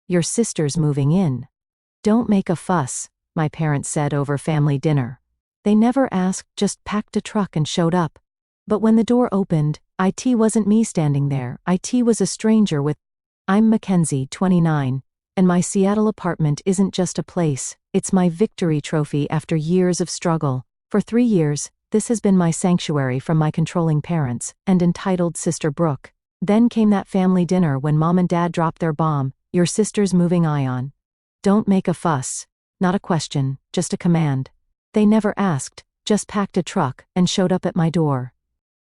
"Your sister's moving in." "Don't make a fuss," my parents said over family dinner. They never asked, just packed a truck and showed up. But when the door opened, it wasn't me standing there. It was a stranger with. I'm Mackenzie, 29, and my Seattle apartment isn't just a place, it's my victory trophy after years of struggle. For 3 years, this has been my sanctuary from my controlling parents and entitled sister Brooke. Then came that family dinner when mom and dad dropped their bomb, "Your sister's moving on." Don't make a fuss. Not a question, just a command. They never asked, just packed a truck and showed up at my door.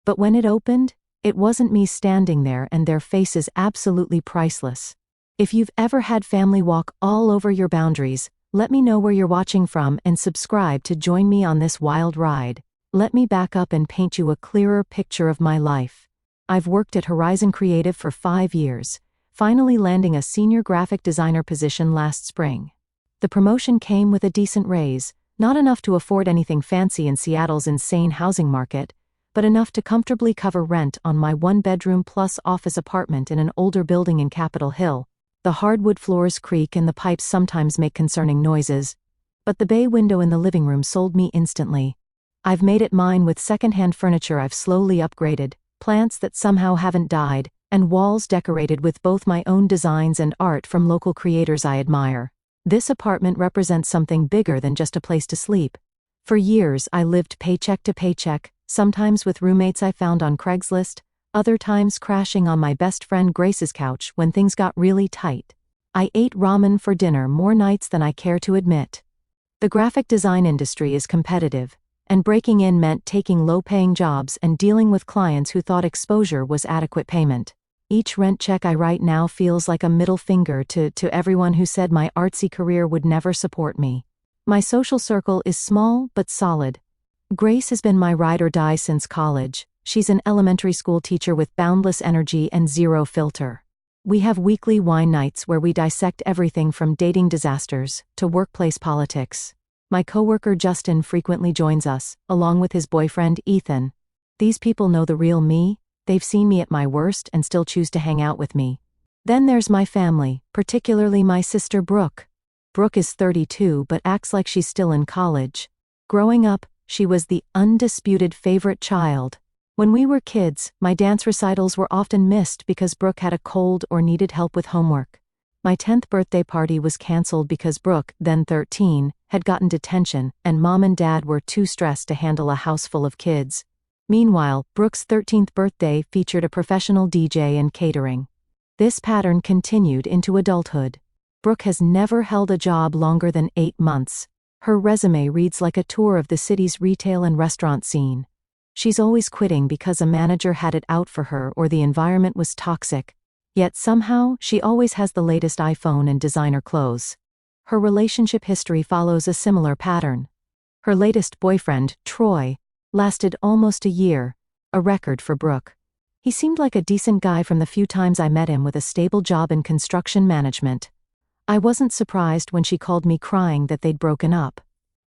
But when it opened, it wasn't me standing there, and their faces absolutely priceless. If you've ever had family walk all over your boundaries, let me know where you're watching from and subscribe to join me on this wild ride. Let me back up and paint you a clearer picture of my life. I've worked at Horizon Creative for 5 years, finally landing a senior graphic designer position last spring. The promotion came with a decent raise, not enough to afford anything fancy in Seattle's insane housing market, but enough to comfortably cover rent on my 1-bedroom plus office apartment in an older building in Capitol Hill. The hardwood floors creak and the pipes sometimes make concerning noises, but the bay window in the living room sold me instantly. I've made it mine with secondhand furniture I've slowly upgraded, plants that somehow haven't died, and walls decorated with both my own designs and art from local creators I admire. This apartment represents something bigger than just a place to sleep. For years I lived paycheck to paycheck, sometimes with roommates I found on Craigslist, other times crashing on my best friend Grace's couch when things got really tight. I ate ramen for dinner more nights than I care to admit. The graphic design industry is competitive, and breaking in meant taking low-paying jobs and dealing with clients who thought exposure was adequate payment. Each rent check I write now feels like a middle finger to everyone who said my artsy career would never support me. My social circle is small but solid. Grace has been my ride or die since college. She's an elementary school teacher with boundless energy and zero filter. We have weekly wine nights where we dissect everything from dating disasters to workplace politics. My coworker Justin frequently joins us, along with his boyfriend Ethan. These people know the real me, they've seen me at my worst and still choose to hang out with me. Then there's my family, particularly my sister Brooke. Brooke is 32 but acts like she's still in college. Growing up, she was the undisputed favorite child. When we were kids, my dance recitals were often missed because Brooke had a cold or needed help with homework. My 10th birthday party was canceled because Brooke, then 13, had gotten detention, and mom and dad were too stressed to handle a house full of kids. Meanwhile, Brooke's 13th birthday featured a professional DJ and catering. This pattern continued into adulthood. Brooke has never held a job longer than 8 months. Her resume reads like a tour of the city's retail and restaurant scene. She's always quitting because a manager had it out for her or the environment was toxic. Yet somehow, she always has the latest iPhone and designer clothes. Her relationship history follows a similar pattern. Her latest boyfriend, Troy, lasted almost a year, a record for Brooke. He seemed like a decent guy from the few times I met him, with a stable job in construction management. I wasn't surprised when she called me crying that they'd broken up.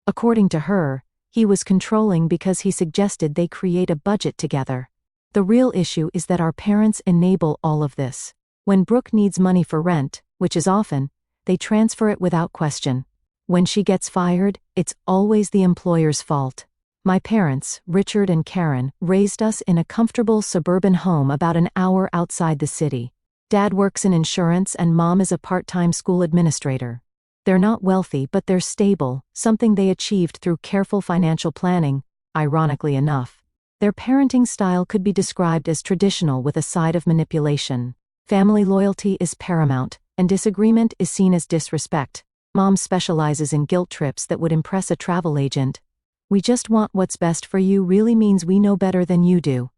According to her, he was controlling because he suggested they create a budget together. The real issue is that our parents enable all of this. When Brooke needs money for rent, which is often, they transfer it without question. When she gets fired, it's always the employer's fault. My parents, Richard and Karen, raised us in a comfortable suburban home about an hour outside the city. Dad works in insurance and mom is a part-time school administrator. They're not wealthy, but they're stable, something they achieved through careful financial planning, ironically enough. Their parenting style could be described as traditional with a side of manipulation. Family loyalty is paramount, and disagreement is seen as disrespect. Mom specializes in guilt trips that would impress a travel agent. "We just want what's best for you" really means we know better than you do.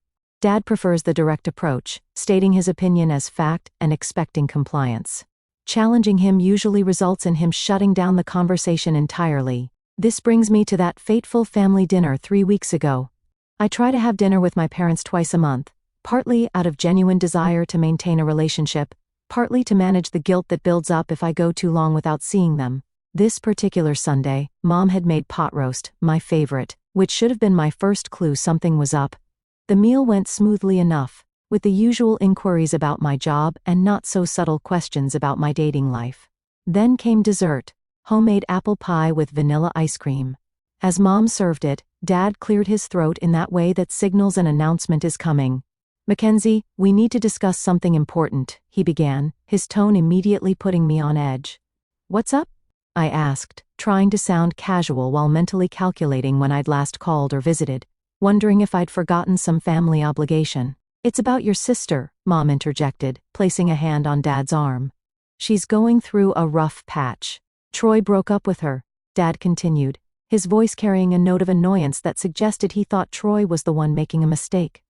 Dad prefers the direct approach, stating his opinion as fact and expecting compliance. Challenging him usually results in him shutting down the conversation entirely. This brings me to that fateful family dinner 3 weeks ago. I try to have dinner with my parents twice a month, partly out of genuine desire to maintain a relationship, partly to manage the guilt that builds up if I go too long without seeing them. This particular Sunday, Mom had made pot roast, my favorite, which should have been my first clue something was up. The meal went smoothly enough. with the usual inquiries about my job and not so subtle questions about my dating life. Then came dessert, homemade apple pie with vanilla ice cream. As Mom served it, Dad cleared his throat in that way that signals an announcement is coming. "Mackenzie, we need to discuss something important," he began, his tone immediately putting me on edge. "What's up?" I asked, trying to sound casual while mentally calculating when I'd last called or visited, wondering if I'd forgotten some family obligation. "It's about your sister," Mom interjected, placing a hand on Dad's arm. "She's going through a rough patch. Troy broke up with her," Dad continued, his voice carrying a note of annoyance that suggested he thought Troy was the one making a mistake.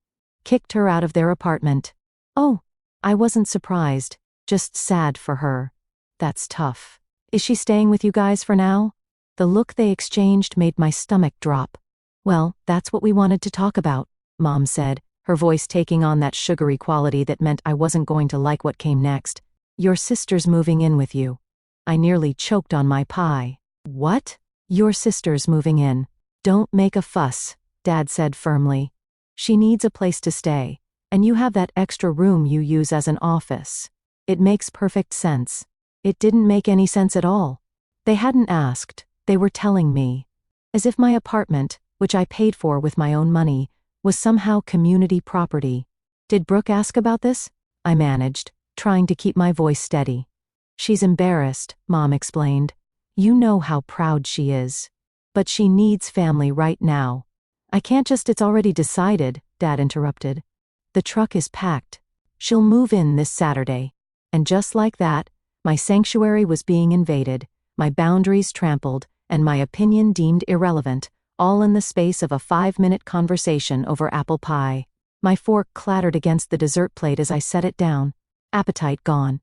"Kicked her out of their apartment." "Oh." I wasn't surprised, just sad for her. "That's tough. Is she staying with you guys for now?" The look they exchanged made my stomach drop. "Well, that's what we wanted to talk about," Mom said, her voice taking on that sugary quality that meant I wasn't going to like what came next. "Your sister's moving in with you." I nearly choked on my pie. "What?" "Your sister's moving in. Don't make a fuss," Dad said firmly. "She needs a place to stay, and you have that extra room you use as an office. It makes perfect sense." It didn't make any sense at all. They hadn't asked, they were telling me. As if my apartment, which I paid for with my own money, was somehow community property. "Did Brooke ask about this?" I managed, trying to keep my voice steady. "She's embarrassed," Mom explained. "You know how proud she is. But she needs family right now." "I can't just, it's already decided," Dad interrupted. "The truck is packed. She'll move in this Saturday." And just like that, my sanctuary was being invaded, my boundaries trampled, and my opinion deemed irrelevant, all in the space of a 5-minute conversation over apple pie. My fork clattered against the dessert plate as I set it down, appetite gone.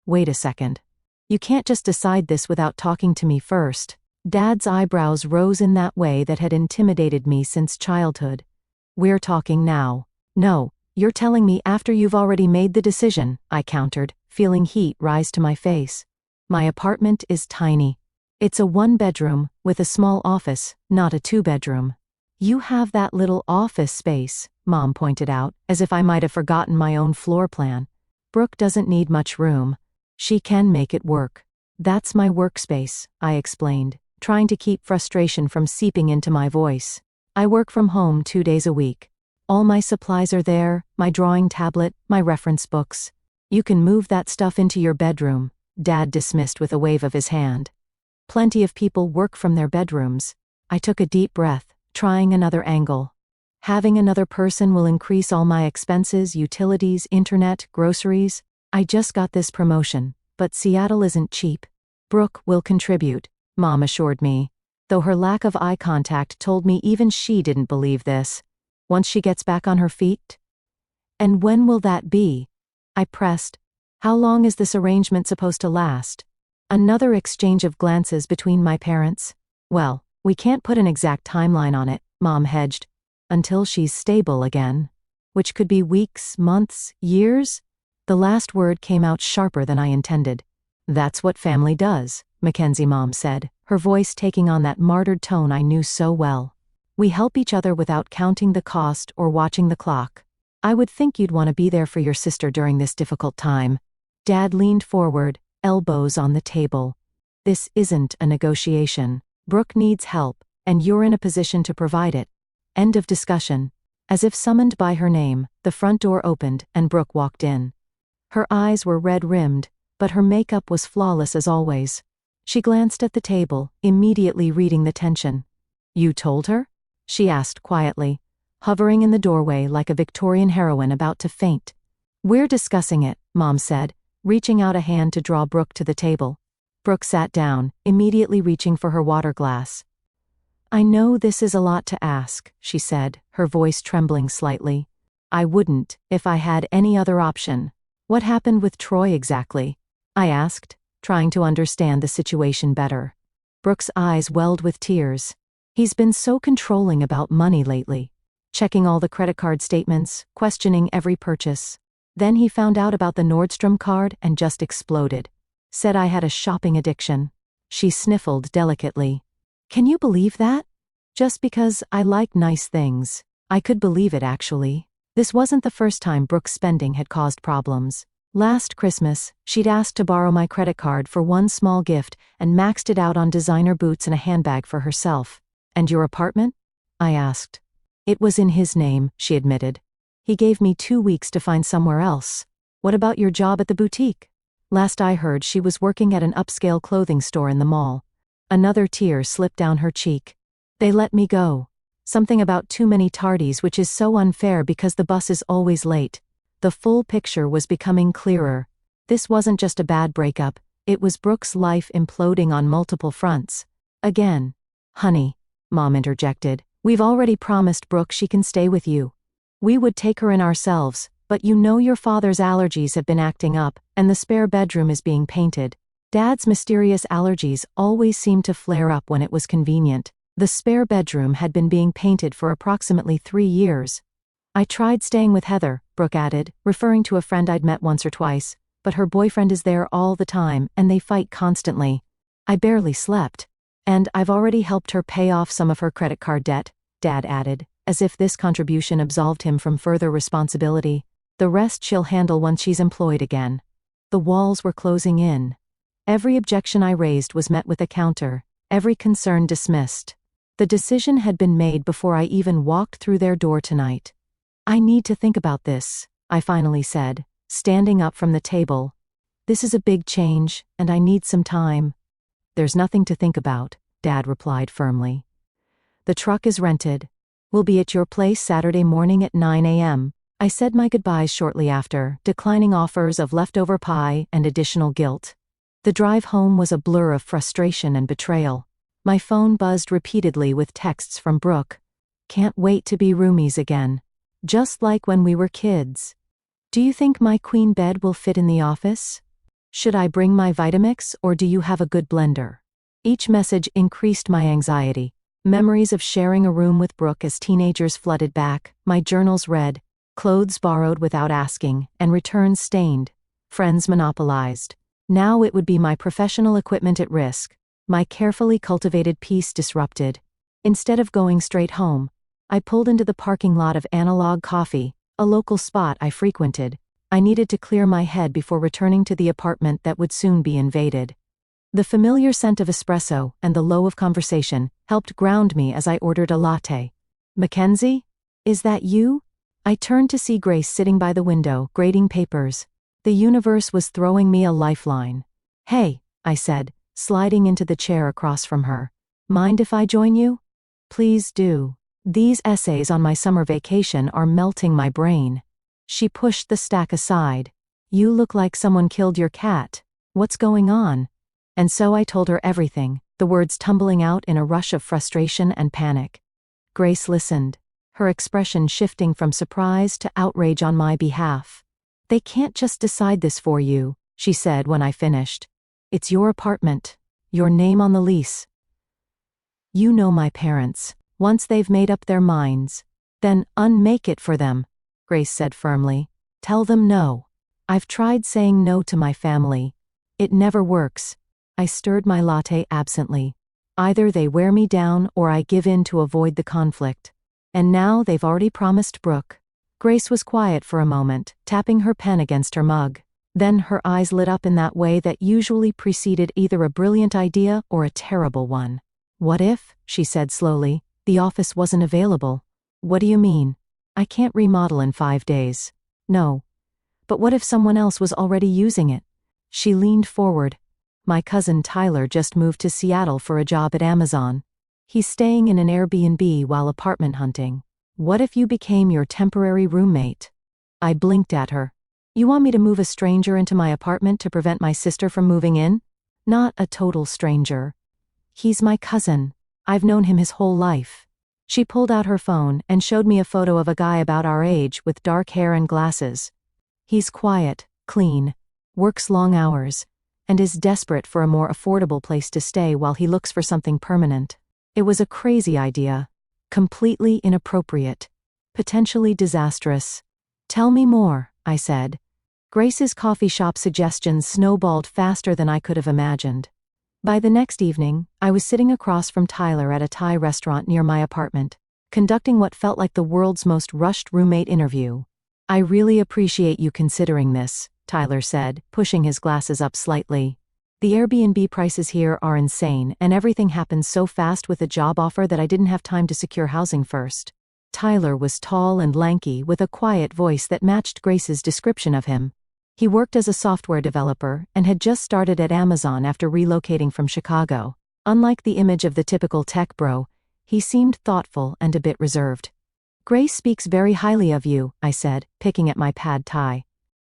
"Wait a second. You can't just decide this without talking to me first." Dad's eyebrows rose in that way that had intimidated me since childhood. "We're talking now." "No, you're telling me after you've already made the decision," I countered, feeling heat rise to my face. "My apartment is tiny. It's a 1-bedroom, with a small office, not a 2-bedroom. You have that little office space," Mom pointed out, as if I might have forgotten my own floor plan. "Brooke doesn't need much room. She can make it work." "That's my workspace," I explained, trying to keep frustration from seeping into my voice. "I work from home 2 days a week. All my supplies are there, my drawing tablet, my reference books. You can move that stuff into your bedroom," Dad dismissed with a wave of his hand. "Plenty of people work from their bedrooms." I took a deep breath, trying another angle. "Having another person will increase all my expenses, utilities, internet, groceries. I just got this promotion, but Seattle isn't cheap." "Brooke will contribute," Mom assured me, though her lack of eye contact told me even she didn't believe this. "Once she gets back on her feet?" "And when will that be?" I pressed. "How long is this arrangement supposed to last?" Another exchange of glances between my parents. "Well, we can't put an exact timeline on it," Mom hedged. "Until she's stable again." Which could be weeks, months, years? The last word came out sharper than I intended. "That's what family does," Mackenzie Mom said, her voice taking on that martyred tone I knew so well. "We help each other without counting the cost or watching the clock. I would think you'd want to be there for your sister during this difficult time." Dad leaned forward, elbows on the table. "This isn't a negotiation. Brooke needs help, and you're in a position to provide it. End of discussion." As if summoned by her name, the front door opened and Brooke walked in. Her eyes were red-rimmed, but her makeup was flawless as always. She glanced at the table, immediately reading the tension. "You told her?" she asked quietly, hovering in the doorway like a Victorian heroine about to faint. "We're discussing it," Mom said, reaching out a hand to draw Brooke to the table. Brooke sat down, immediately reaching for her water glass. "I know this is a lot to ask," she said, her voice trembling slightly. "I wouldn't, if I had any other option." "What happened with Troy exactly?" I asked, trying to understand the situation better. Brooke's eyes welled with tears. "He's been so controlling about money lately. Checking all the credit card statements, questioning every purchase. Then he found out about the Nordstrom card and just exploded. Said I had a shopping addiction." She sniffled delicately. "Can you believe that?" "Just because I like nice things. I could believe it actually." This wasn't the first time Brooke's spending had caused problems. Last Christmas, she'd asked to borrow my credit card for one small gift and maxed it out on designer boots and a handbag for herself. "And your apartment?" I asked. "It was in his name," she admitted. "He gave me 2 weeks to find somewhere else." "What about your job at the boutique?" "Last I heard, she was working at an upscale clothing store in the mall." Another tear slipped down her cheek. "They let me go. Something about too many tardies, which is so unfair because the bus is always late." The full picture was becoming clearer. This wasn't just a bad breakup, it was Brooke's life imploding on multiple fronts. Again. "Honey," Mom interjected, "we've already promised Brooke she can stay with you. We would take her in ourselves, but you know your father's allergies have been acting up, and the spare bedroom is being painted." Dad's mysterious allergies always seemed to flare up when it was convenient. The spare bedroom had been being painted for approximately 3 years. "I tried staying with Heather," Brooke added, referring to a friend I'd met once or twice, "but her boyfriend is there all the time, and they fight constantly. I barely slept. And I've already helped her pay off some of her credit card debt," Dad added, as if this contribution absolved him from further responsibility. "The rest she'll handle once she's employed again." The walls were closing in. Every objection I raised was met with a counter, every concern dismissed. The decision had been made before I even walked through their door tonight. "I need to think about this," I finally said, standing up from the table. "This is a big change, and I need some time." "There's nothing to think about," Dad replied firmly. "The truck is rented. We'll be at your place Saturday morning at 9 a.m. I said my goodbyes shortly after, declining offers of leftover pie and additional guilt. The drive home was a blur of frustration and betrayal. My phone buzzed repeatedly with texts from Brooke. "Can't wait to be roomies again. Just like when we were kids. Do you think my queen bed will fit in the office? Should I bring my Vitamix, or do you have a good blender?" Each message increased my anxiety. Memories of sharing a room with Brooke as teenagers flooded back, my journals read, clothes borrowed without asking, and returns stained. Friends monopolized. Now it would be my professional equipment at risk, my carefully cultivated peace disrupted. Instead of going straight home, I pulled into the parking lot of Analog Coffee, a local spot I frequented. I needed to clear my head before returning to the apartment that would soon be invaded. The familiar scent of espresso and the low of conversation helped ground me as I ordered a latte. "Mackenzie? Is that you?" I turned to see Grace sitting by the window, grading papers. The universe was throwing me a lifeline. "Hey," I said, sliding into the chair across from her. "Mind if I join you?" "Please do. These essays on my summer vacation are melting my brain." She pushed the stack aside. "You look like someone killed your cat. What's going on?" And so I told her everything, the words tumbling out in a rush of frustration and panic. Grace listened, her expression shifting from surprise to outrage on my behalf. "They can't just decide this for you," she said when I finished. "It's your apartment, your name on the lease. You know my parents. Once they've made up their minds, then unmake it for them," Grace said firmly. "Tell them no. I've tried saying no to my family. It never works." I stirred my latte absently. Either they wear me down or I give in to avoid the conflict. And now they've already promised Brooke. Grace was quiet for a moment, tapping her pen against her mug. Then her eyes lit up in that way that usually preceded either a brilliant idea or a terrible one. "What if," she said slowly, "the office wasn't available?" "What do you mean?" "I can't remodel in 5 days." "No. But what if someone else was already using it?" She leaned forward. "My cousin Tyler just moved to Seattle for a job at Amazon. He's staying in an Airbnb while apartment hunting. What if you became your temporary roommate?" I blinked at her. "You want me to move a stranger into my apartment to prevent my sister from moving in?" "Not a total stranger. He's my cousin. I've known him his whole life." She pulled out her phone and showed me a photo of a guy about our age with dark hair and glasses. "He's quiet, clean, works long hours, and is desperate for a more affordable place to stay while he looks for something permanent." It was a crazy idea. Completely inappropriate. Potentially disastrous. "Tell me more," I said. Grace's coffee shop suggestions snowballed faster than I could have imagined. By the next evening, I was sitting across from Tyler at a Thai restaurant near my apartment. conducting what felt like the world's most rushed roommate interview. "I really appreciate you considering this," Tyler said, pushing his glasses up slightly. "The Airbnb prices here are insane, and everything happened so fast with a job offer that I didn't have time to secure housing first." Tyler was tall and lanky with a quiet voice that matched Grace's description of him. He worked as a software developer and had just started at Amazon after relocating from Chicago. Unlike the image of the typical tech bro, he seemed thoughtful and a bit reserved. "Grace speaks very highly of you," I said, picking at my pad thai.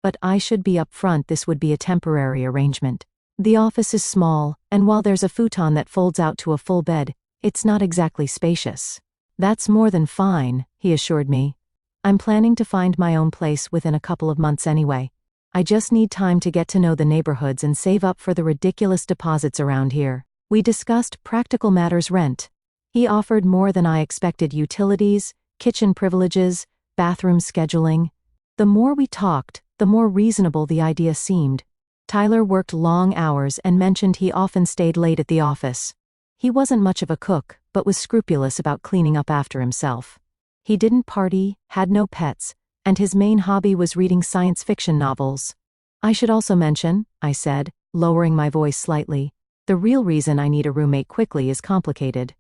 "But I should be upfront, this would be a temporary arrangement. The office is small, and while there's a futon that folds out to a full bed, it's not exactly spacious." "That's more than fine," he assured me. "I'm planning to find my own place within a couple of months anyway. I just need time to get to know the neighborhoods and save up for the ridiculous deposits around here." We discussed practical matters: rent. He offered more than I expected: utilities, kitchen privileges, bathroom scheduling. The more we talked, the more reasonable the idea seemed. Tyler worked long hours and mentioned he often stayed late at the office. He wasn't much of a cook, but was scrupulous about cleaning up after himself. He didn't party, had no pets, and his main hobby was reading science fiction novels. "I should also mention," I said, lowering my voice slightly, "the real reason I need a roommate quickly is complicated.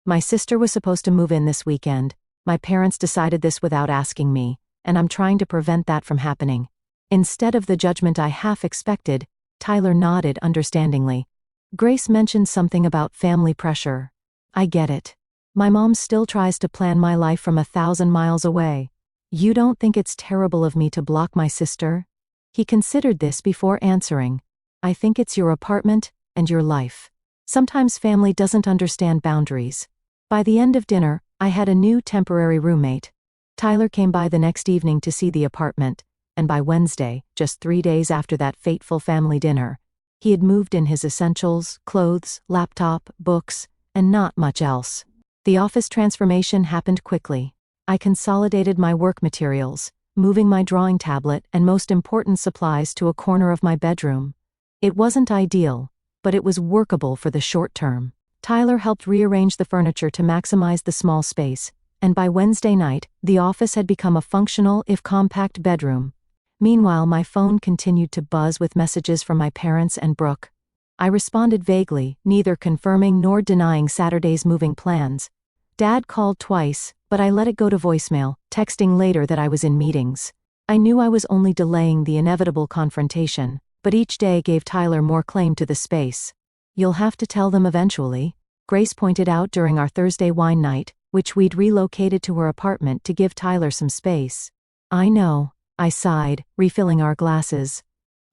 My sister was supposed to move in this weekend. My parents decided this without asking me, and I'm trying to prevent that from happening." Instead of the judgment I half expected, Tyler nodded understandingly. "Grace mentioned something about family pressure. I get it. My mom still tries to plan my life from 1,000 miles away. You don't think it's terrible of me to block my sister?" He considered this before answering. "I think it's your apartment and your life. Sometimes family doesn't understand boundaries." By the end of dinner, I had a new temporary roommate. Tyler came by the next evening to see the apartment, and by Wednesday, just 3 days after that fateful family dinner, he had moved in his essentials: clothes, laptop, books, and not much else. The office transformation happened quickly. I consolidated my work materials, moving my drawing tablet and most important supplies to a corner of my bedroom. It wasn't ideal, but it was workable for the short term. Tyler helped rearrange the furniture to maximize the small space, and by Wednesday night, the office had become a functional, if compact, bedroom. Meanwhile, my phone continued to buzz with messages from my parents and Brooke. I responded vaguely, neither confirming nor denying Saturday's moving plans. Dad called twice, but I let it go to voicemail, texting later that I was in meetings. I knew I was only delaying the inevitable confrontation, but each day gave Tyler more claim to the space. "You'll have to tell them eventually," Grace pointed out during our Thursday wine night, which we'd relocated to her apartment to give Tyler some space. "I know," I sighed, refilling our glasses.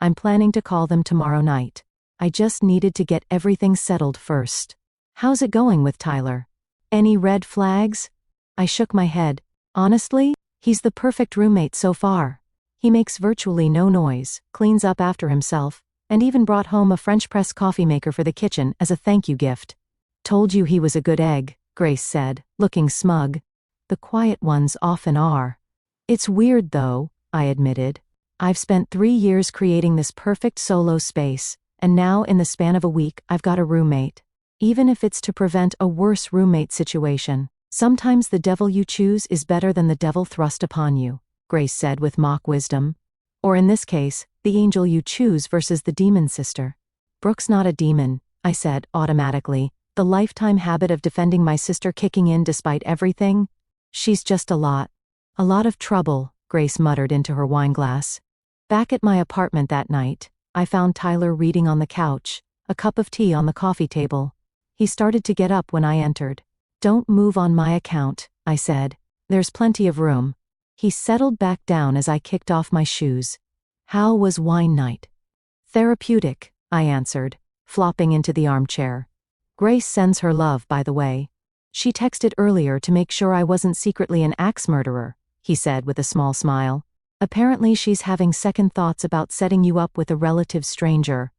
"I'm planning to call them tomorrow night. I just needed to get everything settled first." "How's it going with Tyler? Any red flags?" I shook my head. "Honestly, he's the perfect roommate so far. He makes virtually no noise, cleans up after himself, and even brought home a French press coffee maker for the kitchen as a thank you gift." "Told you he was a good egg," Grace said, looking smug. "The quiet ones often are." "It's weird though," I admitted. "I've spent 3 years creating this perfect solo space, and now in the span of a week I've got a roommate. Even if it's to prevent a worse roommate situation, sometimes the devil you choose is better than the devil thrust upon you," Grace said with mock wisdom. "Or in this case, the angel you choose versus the demon sister." "Brooke's not a demon," I said automatically, the lifetime habit of defending my sister kicking in despite everything. "She's just a lot of trouble," Grace muttered into her wineglass. Back at my apartment that night, I found Tyler reading on the couch, a cup of tea on the coffee table. He started to get up when I entered. "Don't move on my account," I said. "There's plenty of room." He settled back down as I kicked off my shoes. "How was wine night?" "Therapeutic," I answered, flopping into the armchair. "Grace sends her love, by the way. She texted earlier to make sure I wasn't secretly an axe murderer," he said with a small smile. "Apparently she's having second thoughts about setting you up with a relative stranger."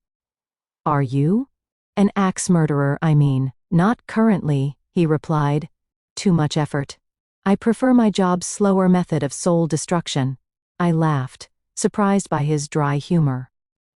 "Are you?" "An axe murderer, I mean. Not currently," he replied. "Too much effort. I prefer my job's slower method of soul destruction." I laughed, surprised by his dry humor.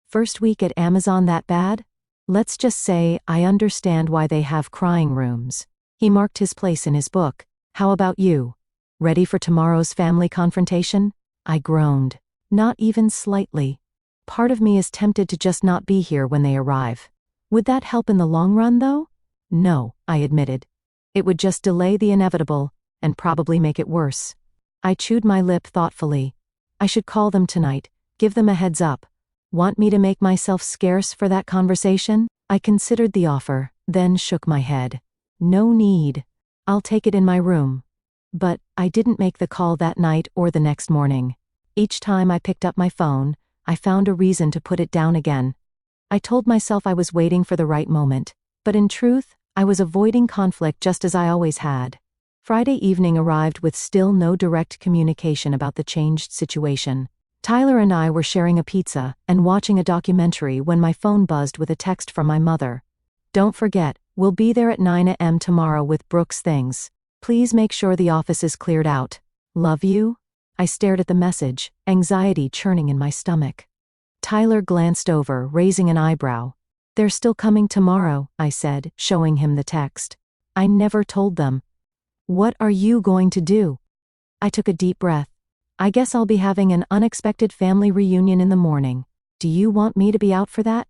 "First week at Amazon that bad? Let's just say I understand why they have crying rooms." He marked his place in his book, How about you? Ready for tomorrow's family confrontation? I groaned. Not even slightly. Part of me is tempted to just not be here when they arrive. Would that help in the long run, though? No, I admitted. It would just delay the inevitable, and probably make it worse. I chewed my lip thoughtfully. I should call them tonight, give them a heads up. Want me to make myself scarce for that conversation? I considered the offer, then shook my head. No need. I'll take it in my room. But I didn't make the call that night or the next morning. Each time I picked up my phone, I found a reason to put it down again. I told myself I was waiting for the right moment, but in truth, I was avoiding conflict just as I always had. Friday evening arrived with still no direct communication about the changed situation. Tyler and I were sharing a pizza and watching a documentary when my phone buzzed with a text from my mother. Don't forget, we'll be there at 9 a.m. tomorrow with Brooke's things. Please make sure the office is cleared out. Love you? I stared at the message, anxiety churning in my stomach. Tyler glanced over, raising an eyebrow. They're still coming tomorrow, I said, showing him the text. I never told them. What are you going to do? I took a deep breath. I guess I'll be having an unexpected family reunion in the morning. Do you want me to be out for that?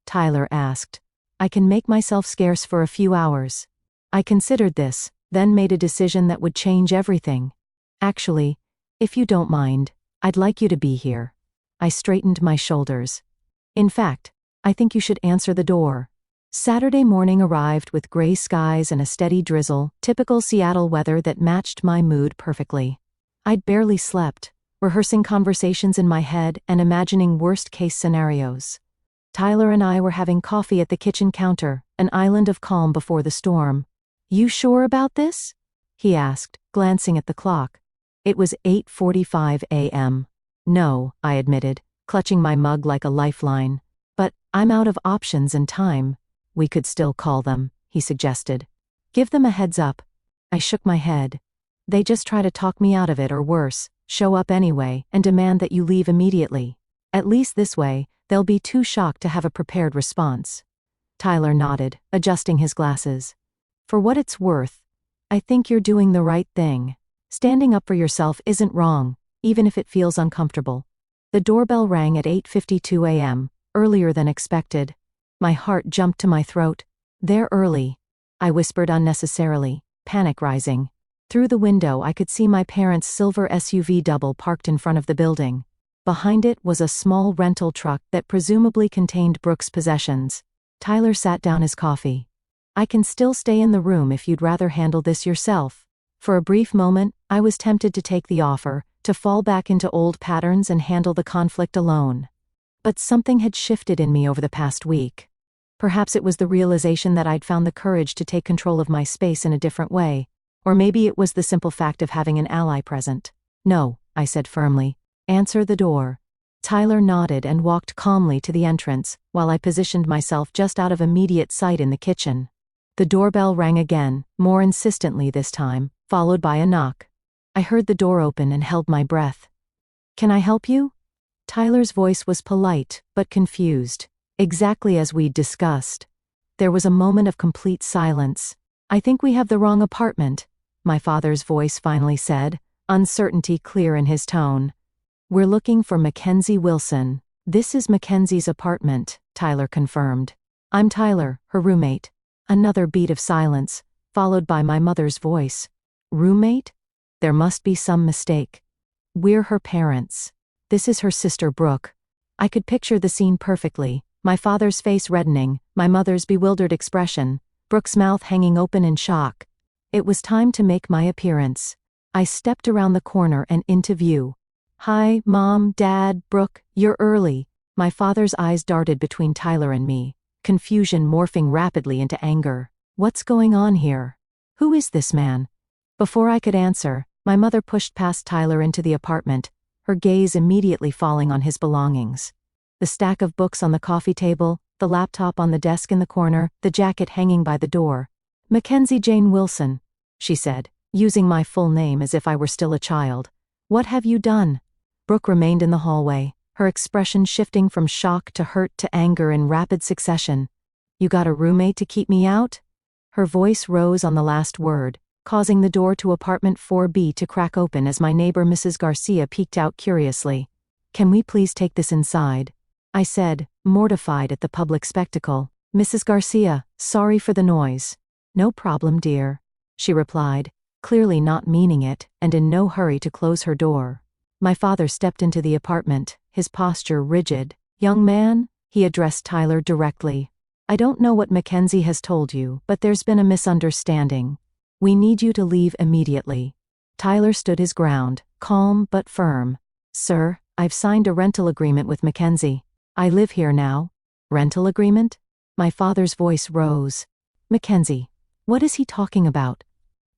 Tyler asked. I can make myself scarce for a few hours. I considered this, then made a decision that would change everything. Actually, if you don't mind, I'd like you to be here. I straightened my shoulders. In fact, I think you should answer the door. Saturday morning arrived with gray skies and a steady drizzle, typical Seattle weather that matched my mood perfectly. I'd barely slept, rehearsing conversations in my head and imagining worst-case scenarios. Tyler and I were having coffee at the kitchen counter, an island of calm before the storm. You sure about this? He asked, glancing at the clock. It was 8:45 a.m. No, I admitted, clutching my mug like a lifeline. But I'm out of options and time. We could still call them, he suggested. Give them a heads up. I shook my head. They just try to talk me out of it or worse, show up anyway and demand that you leave immediately. At least this way, they'll be too shocked to have a prepared response. Tyler nodded, adjusting his glasses. For what it's worth, I think you're doing the right thing. Standing up for yourself isn't wrong, even if it feels uncomfortable. The doorbell rang at 8:52 a.m., earlier than expected. My heart jumped to my throat. They're early, I whispered unnecessarily, panic rising. Through the window I could see my parents' silver SUV double parked in front of the building. Behind it was a small rental truck that presumably contained Brooke's possessions. Tyler sat down his coffee. I can still stay in the room if you'd rather handle this yourself. For a brief moment, I was tempted to take the offer, to fall back into old patterns and handle the conflict alone. But something had shifted in me over the past week. Perhaps it was the realization that I'd found the courage to take control of my space in a different way. Or maybe it was the simple fact of having an ally present. No, I said firmly. Answer the door. Tyler nodded and walked calmly to the entrance, while I positioned myself just out of immediate sight in the kitchen. The doorbell rang again, more insistently this time, followed by a knock. I heard the door open and held my breath. Can I help you? Tyler's voice was polite, but confused. Exactly as we'd discussed. There was a moment of complete silence. I think we have the wrong apartment, my father's voice finally said, uncertainty clear in his tone. We're looking for Mackenzie Wilson. This is Mackenzie's apartment, Tyler confirmed. I'm Tyler, her roommate. Another beat of silence, followed by my mother's voice. Roommate? There must be some mistake. We're her parents. This is her sister Brooke. I could picture the scene perfectly, my father's face reddening, my mother's bewildered expression, Brooke's mouth hanging open in shock. It was time to make my appearance. I stepped around the corner and into view. Hi, Mom, Dad, Brooke, you're early. My father's eyes darted between Tyler and me, confusion morphing rapidly into anger. What's going on here? Who is this man? Before I could answer, my mother pushed past Tyler into the apartment, her gaze immediately falling on his belongings. The stack of books on the coffee table, the laptop on the desk in the corner, the jacket hanging by the door. Mackenzie Jane Wilson, she said, using my full name as if I were still a child. What have you done? Brooke remained in the hallway, her expression shifting from shock to hurt to anger in rapid succession. You got a roommate to keep me out? Her voice rose on the last word, causing the door to apartment 4B to crack open as my neighbor Mrs. Garcia peeked out curiously. "Can we please take this inside?" I said, mortified at the public spectacle. "Mrs. Garcia, sorry for the noise." "No problem, dear," she replied, clearly not meaning it, and in no hurry to close her door. My father stepped into the apartment, his posture rigid. "Young man," he addressed Tyler directly, "I don't know what Mackenzie has told you, but there's been a misunderstanding. We need you to leave immediately." Tyler stood his ground, calm but firm. "Sir, I've signed a rental agreement with Mackenzie. I live here now." "Rental agreement?" My father's voice rose. "Mackenzie, what is he talking about?"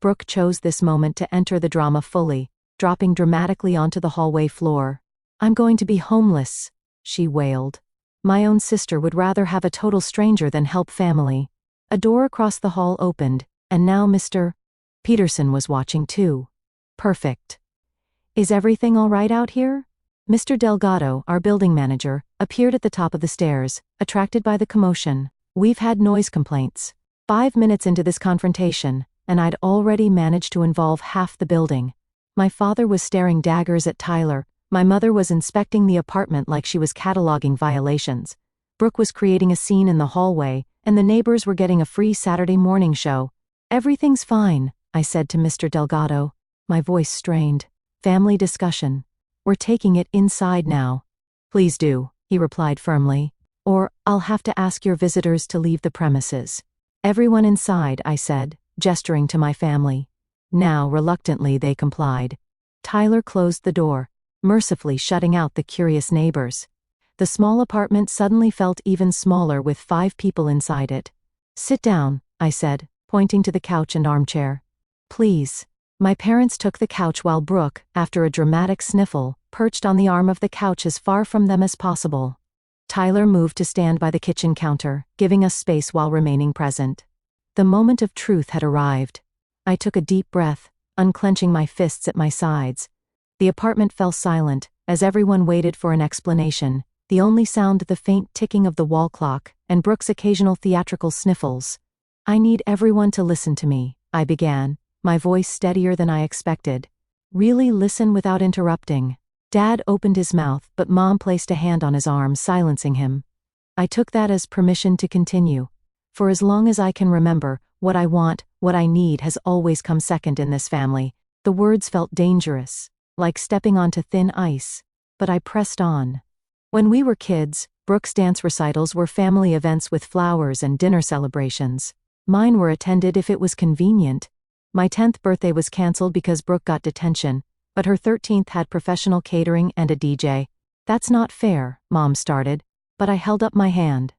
Brooke chose this moment to enter the drama fully, dropping dramatically onto the hallway floor. "I'm going to be homeless," she wailed. "My own sister would rather have a total stranger than help family." A door across the hall opened, and now Mr. Peterson was watching too. "Perfect. Is everything all right out here?" Mr. Delgado, our building manager, appeared at the top of the stairs, attracted by the commotion. "We've had noise complaints. 5 minutes into this confrontation, and I'd already managed to involve half the building." My father was staring daggers at Tyler. My mother was inspecting the apartment like she was cataloging violations. Brooke was creating a scene in the hallway, and the neighbors were getting a free Saturday morning show. "Everything's fine," I said to Mr. Delgado. My voice strained. "Family discussion. We're taking it inside now." "Please do," he replied firmly, "or I'll have to ask your visitors to leave the premises." "Everyone inside," I said, gesturing to my family. Now, reluctantly, they complied. Tyler closed the door, mercifully shutting out the curious neighbors. The small apartment suddenly felt even smaller with 5 people inside it. "Sit down," I said, pointing to the couch and armchair. "Please." My parents took the couch while Brooke, after a dramatic sniffle, perched on the arm of the couch as far from them as possible. Tyler moved to stand by the kitchen counter, giving us space while remaining present. The moment of truth had arrived. I took a deep breath, unclenching my fists at my sides. The apartment fell silent, as everyone waited for an explanation, the only sound the faint ticking of the wall clock, and Brooke's occasional theatrical sniffles. "I need everyone to listen to me," I began, my voice steadier than I expected. "Really listen without interrupting." Dad opened his mouth, but Mom placed a hand on his arm, silencing him. I took that as permission to continue. For as long as I can remember, what I want, what I need has always come second in this family. The words felt dangerous, like stepping onto thin ice, but I pressed on. When we were kids, Brooke's dance recitals were family events with flowers and dinner celebrations. Mine were attended if it was convenient. My 10th birthday was canceled because Brooke got detention, but her 13th had professional catering and a DJ. "That's not fair," Mom started, but I held up my hand.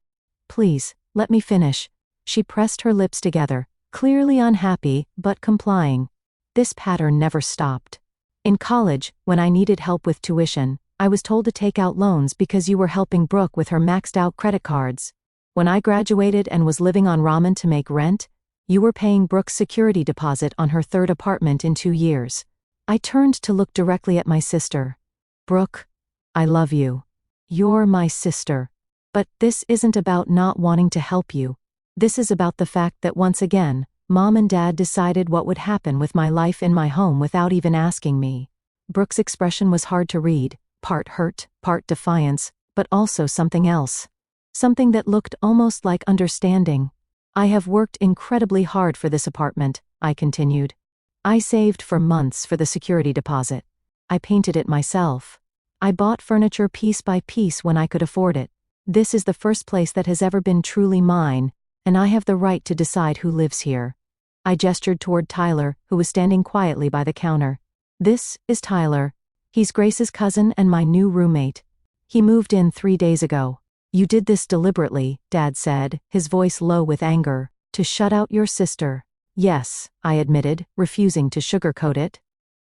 "Please, let me finish." She pressed her lips together, clearly unhappy, but complying. This pattern never stopped. "In college, when I needed help with tuition, I was told to take out loans because you were helping Brooke with her maxed-out credit cards. When I graduated and was living on ramen to make rent, you were paying Brooke's security deposit on her 3rd apartment in 2 years." I turned to look directly at my sister. "Brooke, I love you. You're my sister. But this isn't about not wanting to help you. This is about the fact that once again, Mom and Dad decided what would happen with my life in my home without even asking me." Brooke's expression was hard to read, part hurt, part defiance, but also something else. Something that looked almost like understanding. "I have worked incredibly hard for this apartment," I continued. "I saved for months for the security deposit. I painted it myself. I bought furniture piece by piece when I could afford it. This is the first place that has ever been truly mine, and I have the right to decide who lives here." I gestured toward Tyler, who was standing quietly by the counter. "This is Tyler. He's Grace's cousin and my new roommate. He moved in 3 days ago." "You did this deliberately," Dad said, his voice low with anger, "to shut out your sister." "Yes," I admitted, refusing to sugarcoat it.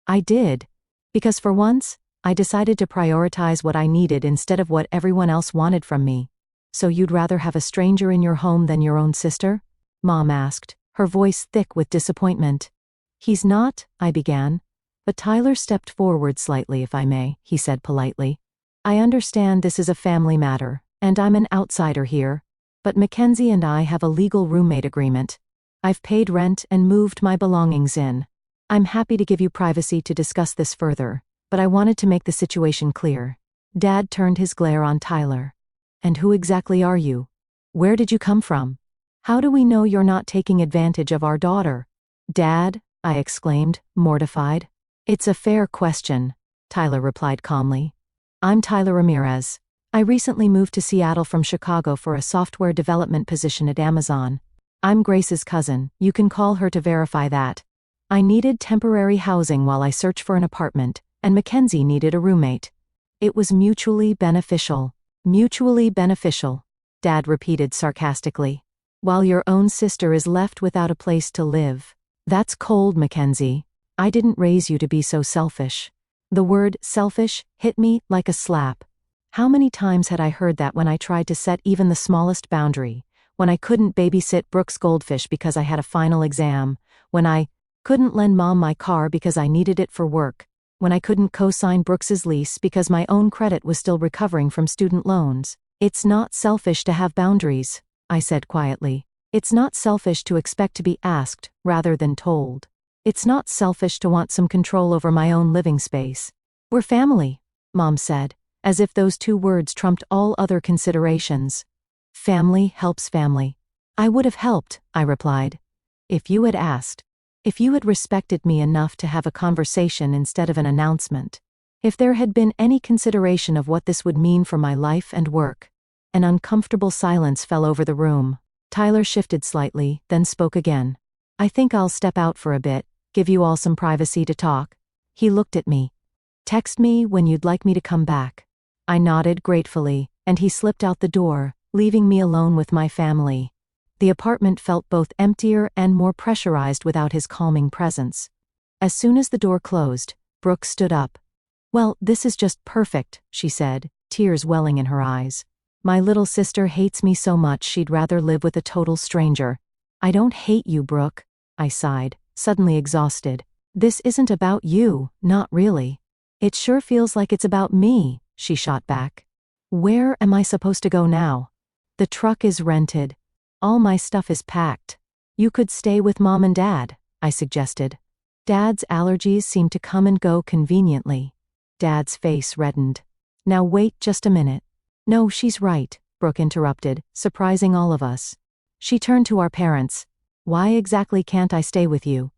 "I did. Because for once, I decided to prioritize what I needed instead of what everyone else wanted from me." "So you'd rather have a stranger in your home than your own sister?" Mom asked, her voice thick with disappointment. "He's not," I began. But Tyler stepped forward slightly, "If I may," he said politely. "I understand this is a family matter, and I'm an outsider here, but Mackenzie and I have a legal roommate agreement. I've paid rent and moved my belongings in. I'm happy to give you privacy to discuss this further, but I wanted to make the situation clear. Dad turned his glare on Tyler. And who exactly are you? Where did you come from? How do we know you're not taking advantage of our daughter? Dad, I exclaimed, mortified. It's a fair question, Tyler replied calmly. I'm Tyler Ramirez. I recently moved to Seattle from Chicago for a software development position at Amazon. I'm Grace's cousin, you can call her to verify that. I needed temporary housing while I searched for an apartment, and Mackenzie needed a roommate. It was mutually beneficial. Mutually beneficial, Dad repeated sarcastically. While your own sister is left without a place to live. That's cold, Mackenzie. I didn't raise you to be so selfish. The word selfish hit me like a slap. How many times had I heard that when I tried to set even the smallest boundary? When I couldn't babysit Brooke's goldfish because I had a final exam, when I couldn't lend Mom my car because I needed it for work, when I couldn't co-sign Brooks's lease because my own credit was still recovering from student loans. It's not selfish to have boundaries, I said quietly. It's not selfish to expect to be asked rather than told. It's not selfish to want some control over my own living space. We're family, Mom said, as if those two words trumped all other considerations. Family helps family. I would have helped, I replied. If you had asked. If you had respected me enough to have a conversation instead of an announcement. If there had been any consideration of what this would mean for my life and work. An uncomfortable silence fell over the room. Tyler shifted slightly, then spoke again. I think I'll step out for a bit, give you all some privacy to talk. He looked at me. Text me when you'd like me to come back. I nodded gratefully, and he slipped out the door, leaving me alone with my family. The apartment felt both emptier and more pressurized without his calming presence. As soon as the door closed, Brooke stood up. Well, this is just perfect, she said, tears welling in her eyes. My little sister hates me so much she'd rather live with a total stranger. I don't hate you, Brooke, I sighed, suddenly exhausted. This isn't about you, not really. It sure feels like it's about me, she shot back. Where am I supposed to go now? The truck is rented. All my stuff is packed. You could stay with Mom and Dad, I suggested. Dad's allergies seem to come and go conveniently. Dad's face reddened. Now wait just a minute. No, she's right, Brooke interrupted, surprising all of us. She turned to our parents. Why exactly can't I stay with you?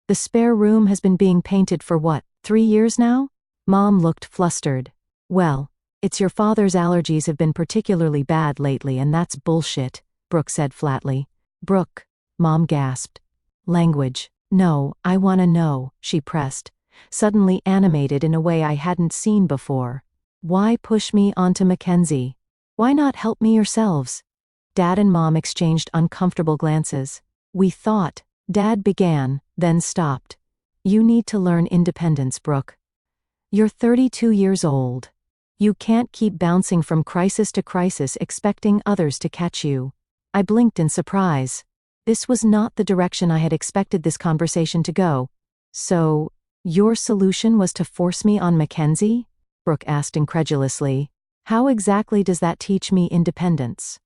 The spare room has been being painted for what, 3 years now? Mom looked flustered. Well, it's your father's allergies have been particularly bad lately and that's bullshit, Brooke said flatly. Brooke, Mom gasped. Language. No, I wanna know, she pressed, suddenly animated in a way I hadn't seen before. Why push me onto Mackenzie? Why not help me yourselves? Dad and Mom exchanged uncomfortable glances. We thought, Dad began, then stopped. You need to learn independence, Brooke. You're 32 years old. You can't keep bouncing from crisis to crisis expecting others to catch you. I blinked in surprise. This was not the direction I had expected this conversation to go. So, your solution was to force me on Mackenzie? Brooke asked incredulously. How exactly does that teach me independence?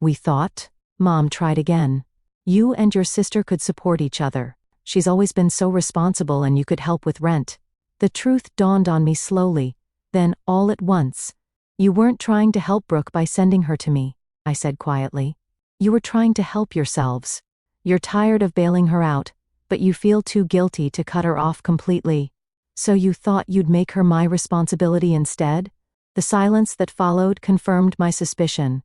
We thought. Mom tried again. You and your sister could support each other. She's always been so responsible and you could help with rent. The truth dawned on me slowly, then all at once. You weren't trying to help Brooke by sending her to me, I said quietly. You were trying to help yourselves. You're tired of bailing her out, but you feel too guilty to cut her off completely. So you thought you'd make her my responsibility instead? The silence that followed confirmed my suspicion.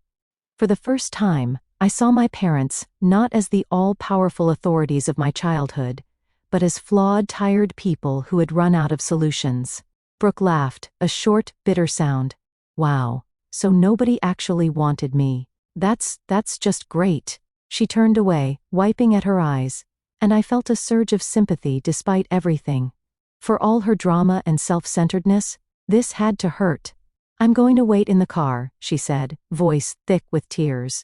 For the first time, I saw my parents not as the all-powerful authorities of my childhood, but as flawed, tired people who had run out of solutions. Brooke laughed, a short, bitter sound. Wow, so nobody actually wanted me. That's just great. She turned away, wiping at her eyes, and I felt a surge of sympathy despite everything. For all her drama and self-centeredness, this had to hurt. I'm going to wait in the car, she said, voice thick with tears.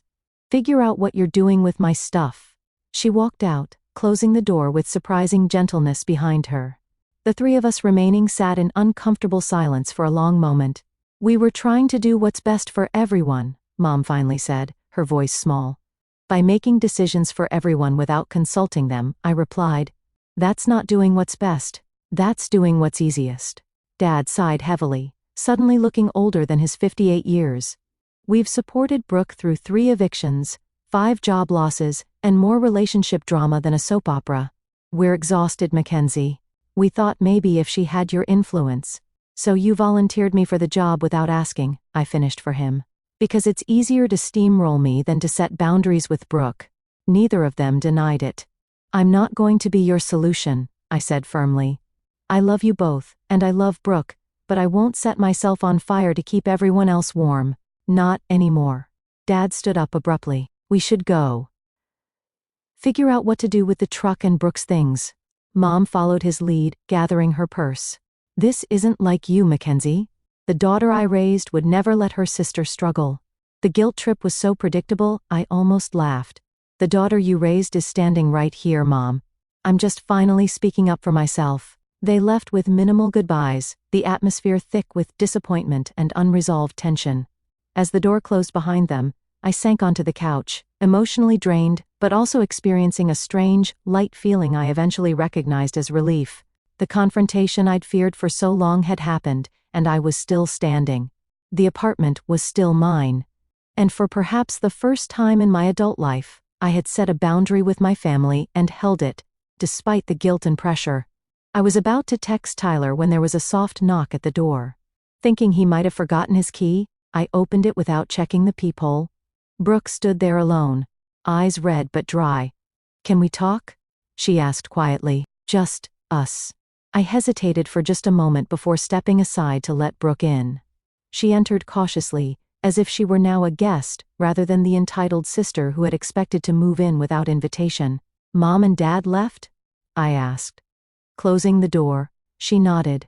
Figure out what you're doing with my stuff. She walked out, closing the door with surprising gentleness behind her. The three of us remaining sat in uncomfortable silence for a long moment. We were trying to do what's best for everyone, Mom finally said, her voice small. By making decisions for everyone without consulting them, I replied. That's not doing what's best. That's doing what's easiest. Dad sighed heavily, suddenly looking older than his 58 years. We've supported Brooke through 3 evictions, 5 job losses, and more relationship drama than a soap opera. We're exhausted, Mackenzie. We thought maybe if she had your influence. So you volunteered me for the job without asking, I finished for him. Because it's easier to steamroll me than to set boundaries with Brooke. Neither of them denied it. I'm not going to be your solution, I said firmly. I love you both, and I love Brooke, but I won't set myself on fire to keep everyone else warm. Not anymore. Dad stood up abruptly. We should go. Figure out what to do with the truck and Brooke's things. Mom followed his lead, gathering her purse. This isn't like you, Mackenzie. The daughter I raised would never let her sister struggle. The guilt trip was so predictable, I almost laughed. The daughter you raised is standing right here, Mom. I'm just finally speaking up for myself. They left with minimal goodbyes, the atmosphere thick with disappointment and unresolved tension. As the door closed behind them, I sank onto the couch, emotionally drained, but also experiencing a strange, light feeling I eventually recognized as relief. The confrontation I'd feared for so long had happened, and I was still standing. The apartment was still mine. And for perhaps the first time in my adult life, I had set a boundary with my family and held it, despite the guilt and pressure. I was about to text Tyler when there was a soft knock at the door. Thinking he might have forgotten his key, I opened it without checking the peephole. Brooke stood there alone, eyes red but dry. Can we talk? She asked quietly. Just us. I hesitated for just a moment before stepping aside to let Brooke in. She entered cautiously, as if she were now a guest, rather than the entitled sister who had expected to move in without invitation. Mom and Dad left? I asked. Closing the door, she nodded.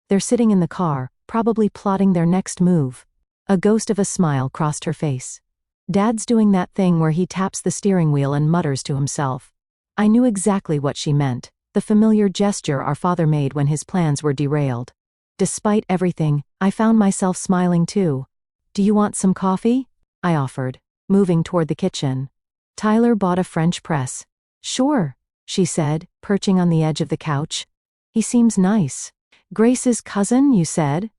They're sitting in the car, probably plotting their next move. A ghost of a smile crossed her face. Dad's doing that thing where he taps the steering wheel and mutters to himself. I knew exactly what she meant, the familiar gesture our father made when his plans were derailed. Despite everything, I found myself smiling too. Do you want some coffee? I offered, moving toward the kitchen. Tyler bought a French press. Sure, she said, perching on the edge of the couch. He seems nice. Grace's cousin, you said?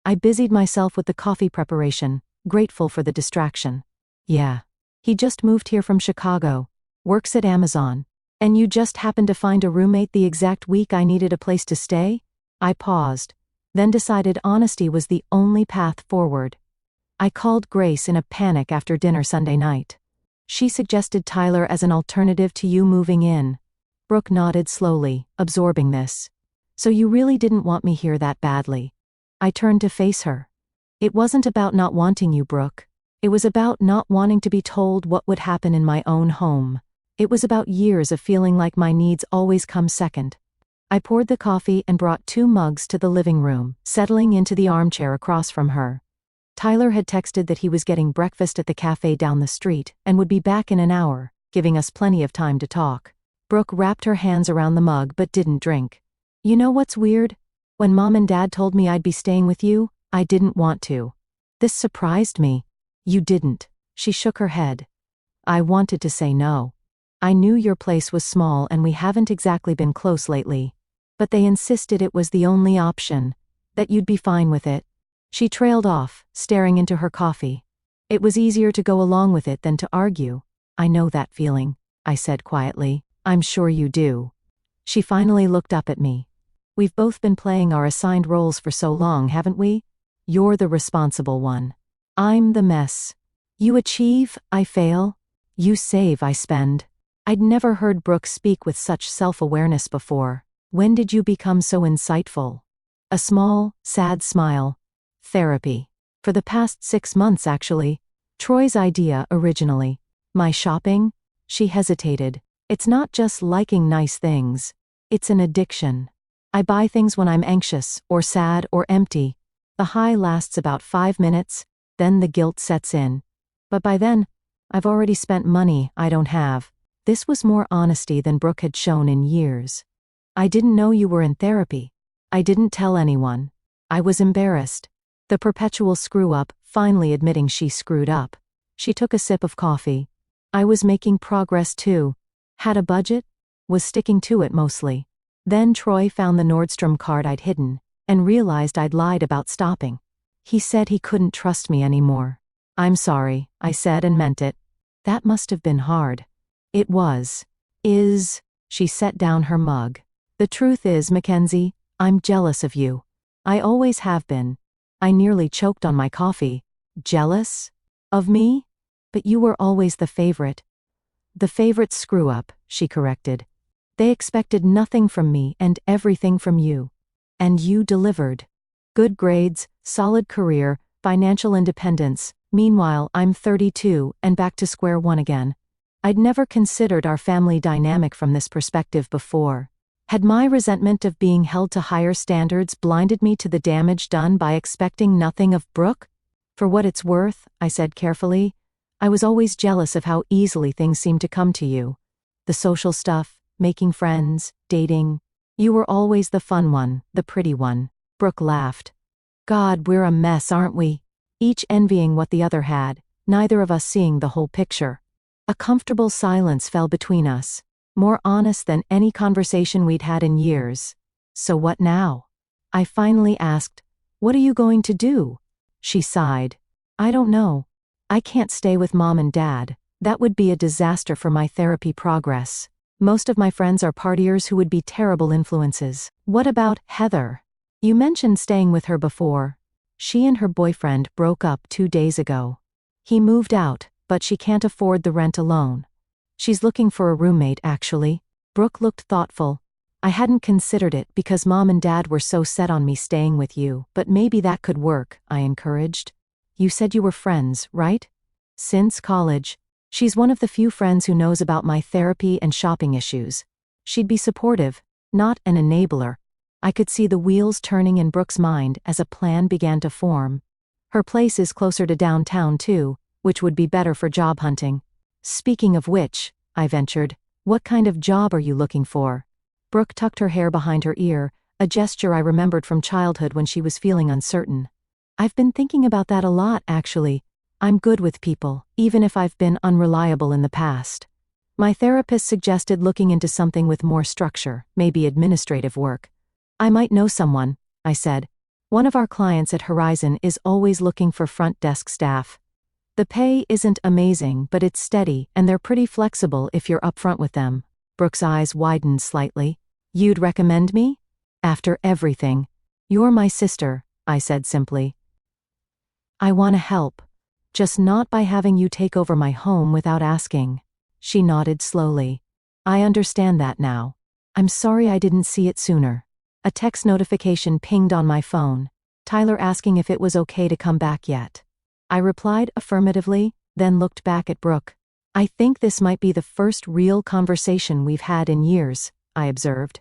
I busied myself with the coffee preparation, grateful for the distraction. Yeah. He just moved here from Chicago. Works at Amazon. And you just happened to find a roommate the exact week I needed a place to stay? I paused, then decided honesty was the only path forward. I called Grace in a panic after dinner Sunday night. She suggested Tyler as an alternative to you moving in. Brooke nodded slowly, absorbing this. So you really didn't want me here that badly. I turned to face her. It wasn't about not wanting you, Brooke. It was about not wanting to be told what would happen in my own home. It was about years of feeling like my needs always come second. I poured the coffee and brought 2 mugs to the living room, settling into the armchair across from her. Tyler had texted that he was getting breakfast at the cafe down the street and would be back in an hour, giving us plenty of time to talk. Brooke wrapped her hands around the mug but didn't drink. You know what's weird? When Mom and Dad told me I'd be staying with you, I didn't want to. This surprised me. You didn't. She shook her head. I wanted to say no. I knew your place was small and we haven't exactly been close lately. But they insisted it was the only option, that you'd be fine with it. She trailed off, staring into her coffee. It was easier to go along with it than to argue. I know that feeling, I said quietly. I'm sure you do. She finally looked up at me. We've both been playing our assigned roles for so long, haven't we? You're the responsible one. I'm the mess. You achieve, I fail. You save, I spend. I'd never heard Brooke speak with such self-awareness before. When did you become so insightful? A small, sad smile. Therapy. For the past 6 months, actually. Troy's idea originally. My shopping? She hesitated. It's not just liking nice things. It's an addiction. I buy things when I'm anxious, or sad, or empty. The high lasts about 5 minutes. Then the guilt sets in. But by then, I've already spent money I don't have. This was more honesty than Brooke had shown in years. I didn't know you were in therapy. I didn't tell anyone. I was embarrassed. The perpetual screw-up, finally admitting she screwed up. She took a sip of coffee. I was making progress too. Had a budget? Was sticking to it mostly. Then Troy found the Nordstrom card I'd hidden, and realized I'd lied about stopping. He said he couldn't trust me anymore. I'm sorry, I said and meant it. That must have been hard. It was. She set down her mug. The truth is, Mackenzie, I'm jealous of you. I always have been. I nearly choked on my coffee. Jealous? Of me? But you were always the favorite. The favorite screw-up, she corrected. They expected nothing from me and everything from you. And you delivered. Good grades, solid career, financial independence. Meanwhile, I'm 32 and back to square one again. I'd never considered our family dynamic from this perspective before. Had my resentment of being held to higher standards blinded me to the damage done by expecting nothing of Brooke? For what it's worth, I said carefully, I was always jealous of how easily things seemed to come to you. The social stuff, making friends, dating. You were always the fun one, the pretty one. Brooke laughed. God, we're a mess, aren't we? Each envying what the other had, neither of us seeing the whole picture. A comfortable silence fell between us, more honest than any conversation we'd had in years. So what now? I finally asked, what are you going to do? She sighed. I don't know. I can't stay with Mom and Dad. That would be a disaster for my therapy progress. Most of my friends are partiers who would be terrible influences. What about Heather? You mentioned staying with her before. She and her boyfriend broke up 2 days ago. He moved out, but she can't afford the rent alone. She's looking for a roommate, actually. Brooke looked thoughtful. I hadn't considered it because Mom and Dad were so set on me staying with you, but maybe that could work, I encouraged. You said you were friends, right? Since college. She's one of the few friends who knows about my therapy and shopping issues. She'd be supportive, not an enabler. I could see the wheels turning in Brooke's mind as a plan began to form. Her place is closer to downtown too, which would be better for job hunting. Speaking of which, I ventured, what kind of job are you looking for? Brooke tucked her hair behind her ear, a gesture I remembered from childhood when she was feeling uncertain. I've been thinking about that a lot, actually. I'm good with people, even if I've been unreliable in the past. My therapist suggested looking into something with more structure, maybe administrative work. I might know someone, I said. One of our clients at Horizon is always looking for front desk staff. The pay isn't amazing, but it's steady, and they're pretty flexible if you're upfront with them. Brooke's eyes widened slightly. You'd recommend me? After everything. You're my sister, I said simply. I want to help. Just not by having you take over my home without asking. She nodded slowly. I understand that now. I'm sorry I didn't see it sooner. A text notification pinged on my phone. Tyler asking if it was okay to come back yet. I replied affirmatively, then looked back at Brooke. I think this might be the first real conversation we've had in years, I observed.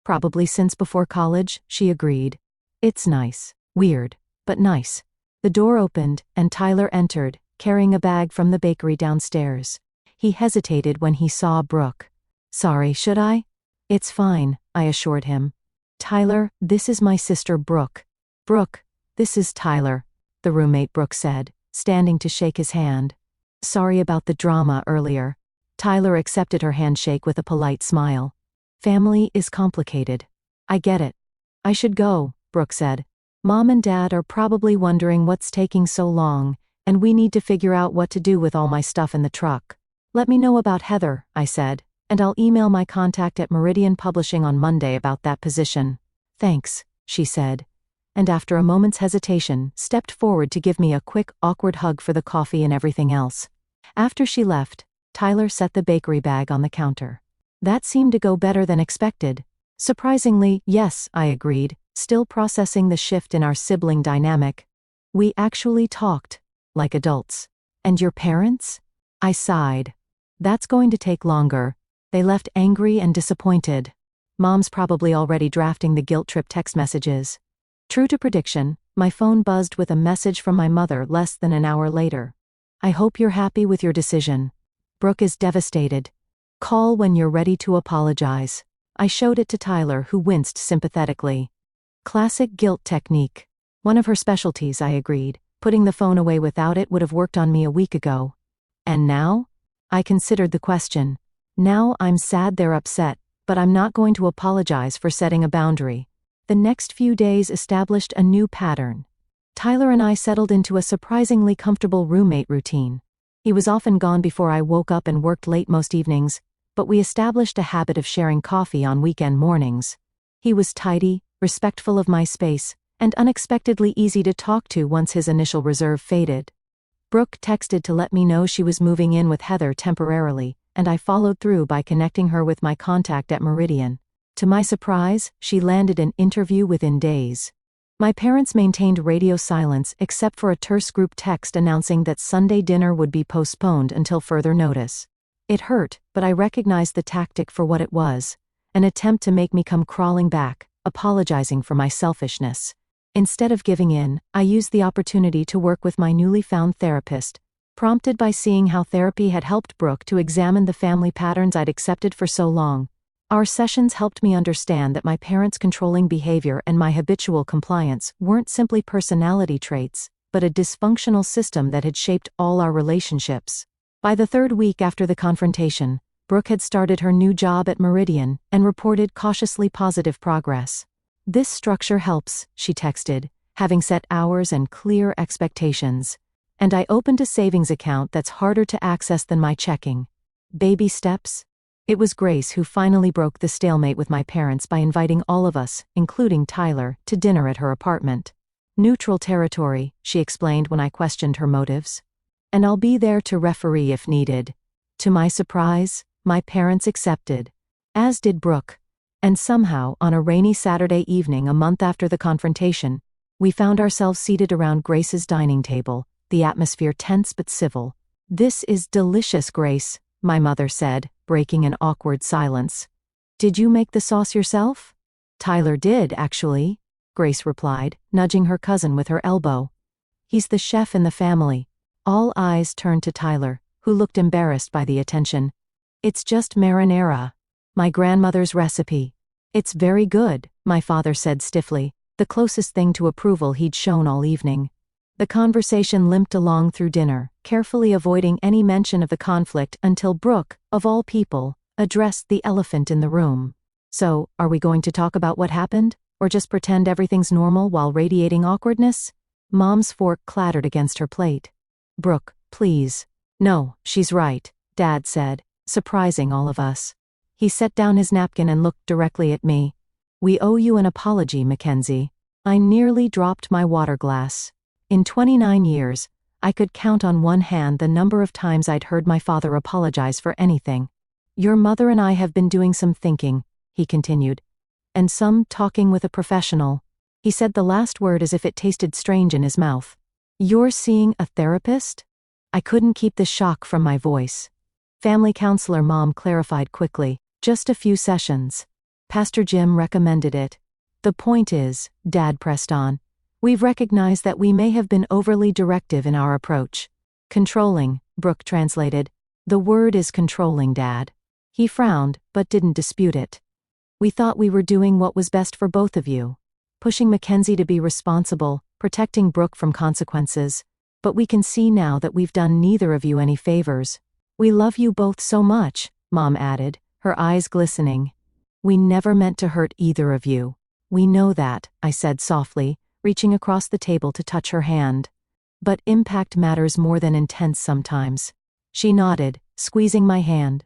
Probably since before college, she agreed. It's nice. Weird, but nice. The door opened, and Tyler entered, carrying a bag from the bakery downstairs. He hesitated when he saw Brooke. Sorry, should I? It's fine, I assured him. Tyler, this is my sister Brooke. Brooke, this is Tyler, the roommate Brooke said, standing to shake his hand. Sorry about the drama earlier. Tyler accepted her handshake with a polite smile. Family is complicated. I get it. I should go, Brooke said. Mom and Dad are probably wondering what's taking so long, and we need to figure out what to do with all my stuff in the truck. Let me know about Heather, I said, and I'll email my contact at Meridian Publishing on Monday about that position. Thanks, she said, and after a moment's hesitation, stepped forward to give me a quick, awkward hug for the coffee and everything else. After she left, Tyler set the bakery bag on the counter. That seemed to go better than expected. Surprisingly, yes, I agreed, still processing the shift in our sibling dynamic. We actually talked, like adults. And your parents? I sighed. That's going to take longer. They left angry and disappointed. Mom's probably already drafting the guilt trip text messages. True to prediction, my phone buzzed with a message from my mother less than an hour later. I hope you're happy with your decision. Brooke is devastated. Call when you're ready to apologize. I showed it to Tyler, who winced sympathetically. Classic guilt technique. One of her specialties, I agreed. Putting the phone away without it would have worked on me a week ago. And now? I considered the question. Now I'm sad they're upset, but I'm not going to apologize for setting a boundary. The next few days established a new pattern. Tyler and I settled into a surprisingly comfortable roommate routine. He was often gone before I woke up and worked late most evenings, but we established a habit of sharing coffee on weekend mornings. He was tidy, respectful of my space, and unexpectedly easy to talk to once his initial reserve faded. Brooke texted to let me know she was moving in with Heather temporarily, and I followed through by connecting her with my contact at Meridian. To my surprise, she landed an interview within days. My parents maintained radio silence except for a terse group text announcing that Sunday dinner would be postponed until further notice. It hurt, but I recognized the tactic for what it was, an attempt to make me come crawling back, apologizing for my selfishness. Instead of giving in, I used the opportunity to work with my newly found therapist, prompted by seeing how therapy had helped Brooke to examine the family patterns I'd accepted for so long. Our sessions helped me understand that my parents' controlling behavior and my habitual compliance weren't simply personality traits, but a dysfunctional system that had shaped all our relationships. By the third week after the confrontation, Brooke had started her new job at Meridian and reported cautiously positive progress. "This structure helps," she texted, having set hours and clear expectations. "And I opened a savings account that's harder to access than my checking." Baby steps? It was Grace who finally broke the stalemate with my parents by inviting all of us, including Tyler, to dinner at her apartment. "Neutral territory," she explained when I questioned her motives. "And I'll be there to referee if needed." To my surprise, my parents accepted. As did Brooke. And somehow, on a rainy Saturday evening a month after the confrontation, we found ourselves seated around Grace's dining table, the atmosphere tense but civil. "This is delicious, Grace," my mother said, breaking an awkward silence. "Did you make the sauce yourself?" "Tyler did, actually," Grace replied, nudging her cousin with her elbow. "He's the chef in the family." All eyes turned to Tyler, who looked embarrassed by the attention. "It's just marinara. My grandmother's recipe." "It's very good," my father said stiffly, the closest thing to approval he'd shown all evening. The conversation limped along through dinner, carefully avoiding any mention of the conflict until Brooke, of all people, addressed the elephant in the room. "So, are we going to talk about what happened, or just pretend everything's normal while radiating awkwardness?" Mom's fork clattered against her plate. "Brooke, please." "No, she's right," Dad said, surprising all of us. He set down his napkin and looked directly at me. "We owe you an apology, Mackenzie." I nearly dropped my water glass. In 29 years, I could count on one hand the number of times I'd heard my father apologize for anything. "Your mother and I have been doing some thinking," he continued. "And some talking with a professional." He said the last word as if it tasted strange in his mouth. "You're seeing a therapist?" I couldn't keep the shock from my voice. "Family counselor," Mom clarified quickly. "Just a few sessions. Pastor Jim recommended it." "The point is," Dad pressed on, "we've recognized that we may have been overly directive in our approach." "Controlling," Brooke translated. "The word is controlling, Dad." He frowned, but didn't dispute it. "We thought we were doing what was best for both of you. Pushing Mackenzie to be responsible, protecting Brooke from consequences. But we can see now that we've done neither of you any favors. We love you both so much," Mom added, her eyes glistening. "We never meant to hurt either of you. We know that," I said softly, reaching across the table to touch her hand. "But impact matters more than intent sometimes." She nodded, squeezing my hand.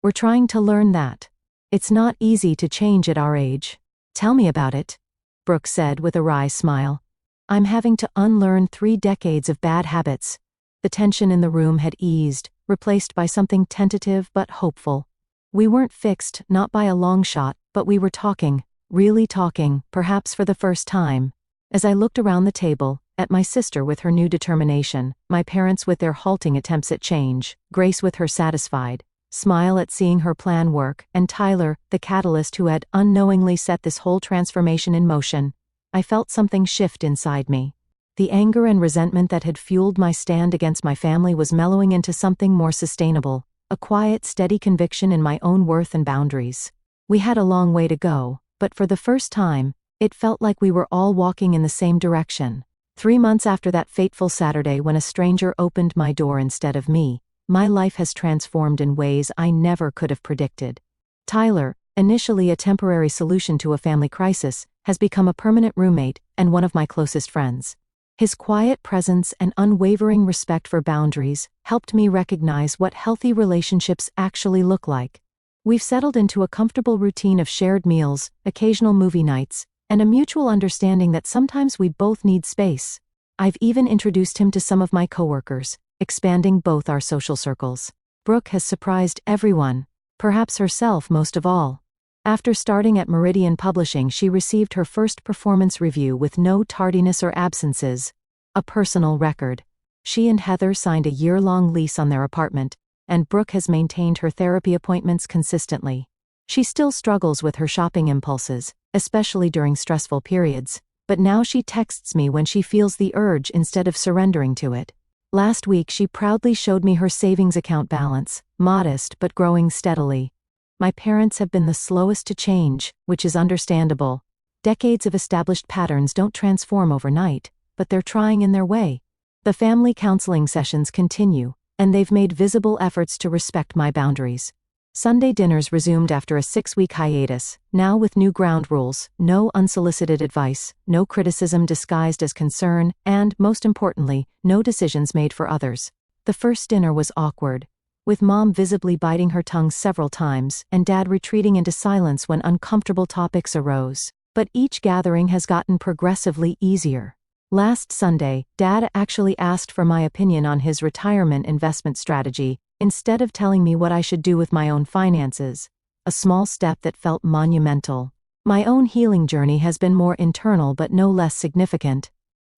"We're trying to learn that. It's not easy to change at our age." "Tell me about it," Brooke said with a wry smile. "I'm having to unlearn 3 decades of bad habits." The tension in the room had eased, replaced by something tentative but hopeful. We weren't fixed, not by a long shot, but we were talking, really talking, perhaps for the first time. As I looked around the table, at my sister with her new determination, my parents with their halting attempts at change, Grace with her satisfied smile at seeing her plan work, and Tyler, the catalyst who had unknowingly set this whole transformation in motion, I felt something shift inside me. The anger and resentment that had fueled my stand against my family was mellowing into something more sustainable, a quiet, steady conviction in my own worth and boundaries. We had a long way to go, but for the first time, it felt like we were all walking in the same direction. 3 months after that fateful Saturday when a stranger opened my door instead of me, my life has transformed in ways I never could have predicted. Tyler, initially a temporary solution to a family crisis, has become a permanent roommate and one of my closest friends. His quiet presence and unwavering respect for boundaries helped me recognize what healthy relationships actually look like. We've settled into a comfortable routine of shared meals, occasional movie nights, and a mutual understanding that sometimes we both need space. I've even introduced him to some of my coworkers, expanding both our social circles. Brooke has surprised everyone, perhaps herself most of all. After starting at Meridian Publishing, she received her first performance review with no tardiness or absences, a personal record. She and Heather signed a year-long lease on their apartment, and Brooke has maintained her therapy appointments consistently. She still struggles with her shopping impulses, especially during stressful periods, but now she texts me when she feels the urge instead of surrendering to it. Last week she proudly showed me her savings account balance, modest but growing steadily. My parents have been the slowest to change, which is understandable. Decades of established patterns don't transform overnight, but they're trying in their way. The family counseling sessions continue, and they've made visible efforts to respect my boundaries. Sunday dinners resumed after a 6-week hiatus, now with new ground rules: no unsolicited advice, no criticism disguised as concern, and, most importantly, no decisions made for others. The first dinner was awkward, with Mom visibly biting her tongue several times and Dad retreating into silence when uncomfortable topics arose. But each gathering has gotten progressively easier. Last Sunday, Dad actually asked for my opinion on his retirement investment strategy, instead of telling me what I should do with my own finances. A small step that felt monumental. My own healing journey has been more internal but no less significant.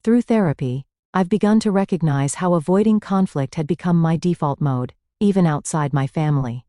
Through therapy, I've begun to recognize how avoiding conflict had become my default mode, even outside my family.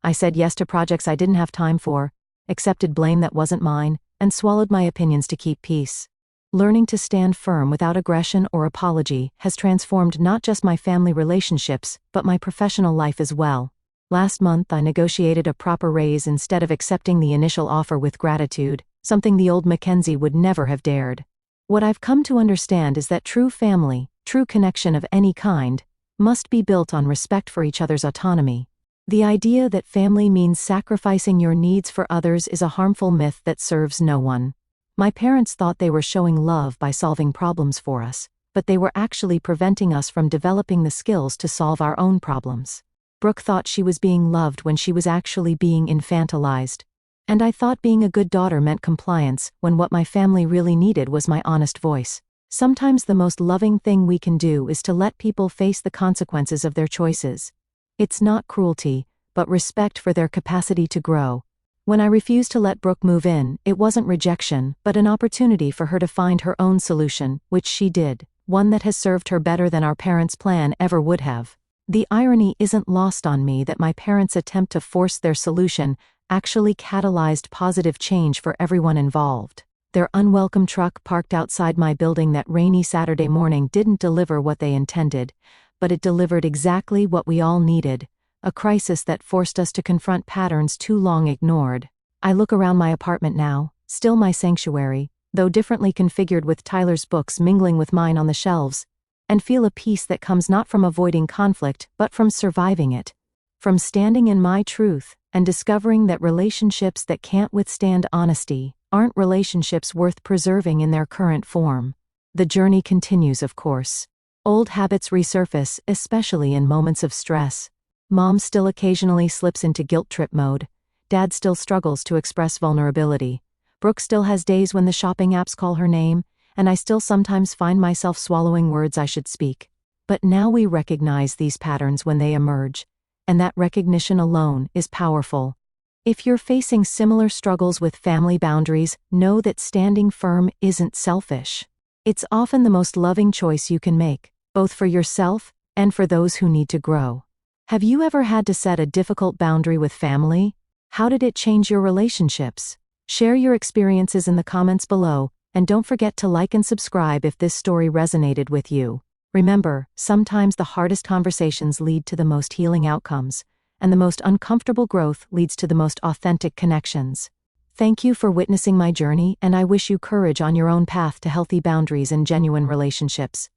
I said yes to projects I didn't have time for, accepted blame that wasn't mine, and swallowed my opinions to keep peace. Learning to stand firm without aggression or apology has transformed not just my family relationships, but my professional life as well. Last month I negotiated a proper raise instead of accepting the initial offer with gratitude, something the old Mackenzie would never have dared. What I've come to understand is that true family, true connection of any kind, must be built on respect for each other's autonomy. The idea that family means sacrificing your needs for others is a harmful myth that serves no one. My parents thought they were showing love by solving problems for us, but they were actually preventing us from developing the skills to solve our own problems. Brooke thought she was being loved when she was actually being infantilized. And I thought being a good daughter meant compliance, when what my family really needed was my honest voice. Sometimes the most loving thing we can do is to let people face the consequences of their choices. It's not cruelty, but respect for their capacity to grow. When I refused to let Brooke move in, it wasn't rejection, but an opportunity for her to find her own solution, which she did, one that has served her better than our parents' plan ever would have. The irony isn't lost on me that my parents' attempt to force their solution actually catalyzed positive change for everyone involved. Their unwelcome truck parked outside my building that rainy Saturday morning didn't deliver what they intended, but it delivered exactly what we all needed, a crisis that forced us to confront patterns too long ignored. I look around my apartment now, still my sanctuary, though differently configured with Tyler's books mingling with mine on the shelves, and feel a peace that comes not from avoiding conflict but from surviving it. From standing in my truth and discovering that relationships that can't withstand honesty aren't relationships worth preserving in their current form. The journey continues, of course. Old habits resurface, especially in moments of stress. Mom still occasionally slips into guilt trip mode. Dad still struggles to express vulnerability. Brooke still has days when the shopping apps call her name, and I still sometimes find myself swallowing words I should speak. But now we recognize these patterns when they emerge, and that recognition alone is powerful. If you're facing similar struggles with family boundaries, know that standing firm isn't selfish. It's often the most loving choice you can make, both for yourself and for those who need to grow. Have you ever had to set a difficult boundary with family? How did it change your relationships? Share your experiences in the comments below, and don't forget to like and subscribe if this story resonated with you. Remember, sometimes the hardest conversations lead to the most healing outcomes, and the most uncomfortable growth leads to the most authentic connections. Thank you for witnessing my journey, and I wish you courage on your own path to healthy boundaries and genuine relationships.